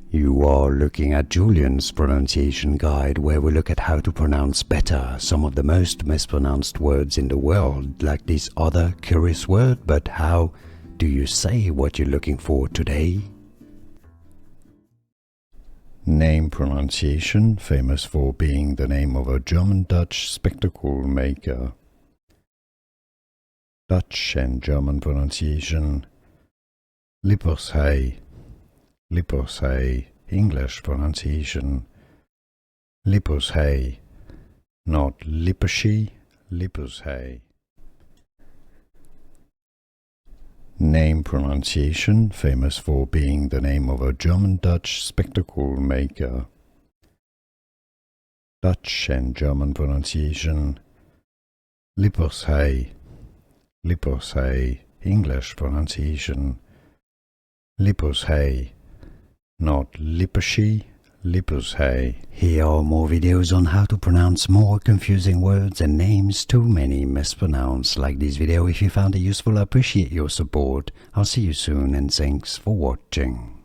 You are looking at Julian's pronunciation guide, where we look at how to pronounce better some of the most mispronounced words in the world, like this other curious word. But how do you say what you're looking for today? Name pronunciation, famous for being the name of a German-Dutch spectacle maker. Dutch and German pronunciation. Lippershey, Lippershey. English pronunciation. Lippershey, not Lippershey, Lippershey. Name pronunciation, famous for being the name of a German-Dutch spectacle maker. Dutch and German pronunciation. Lippershey, Lippershey. English pronunciation. Lippershey, not Lippershey, Lippershey. Here are more videos on how to pronounce more confusing words and names too many mispronounced. Like this video if you found it useful. I appreciate your support. I'll see you soon and thanks for watching.